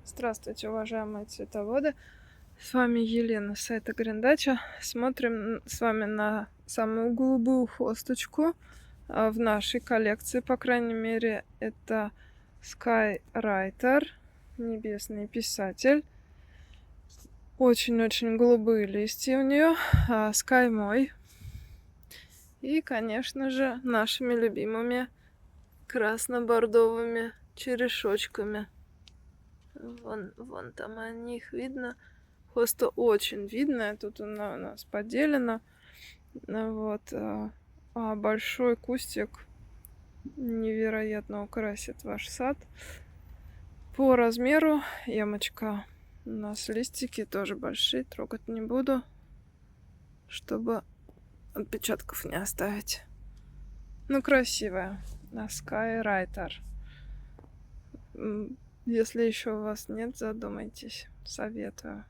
Здравствуйте, уважаемые цветоводы! С вами Елена с сайта Грин-Дача. Смотрим с вами на самую голубую хосточку в нашей коллекции, по крайней мере, это Skywriter, небесный писатель. Очень-очень голубые листья у нее, Sky мой. И, конечно же, нашими любимыми красно-бордовыми черешочками. Вон там они, их видно. Хоста очень видная. Тут она у нас поделена. Вот. А большой кустик невероятно украсит ваш сад. По размеру ямочка. У нас листики тоже большие. Трогать не буду, чтобы отпечатков не оставить. Ну, красивая. Skywriter. Если еще у вас нет, задумайтесь. Советую.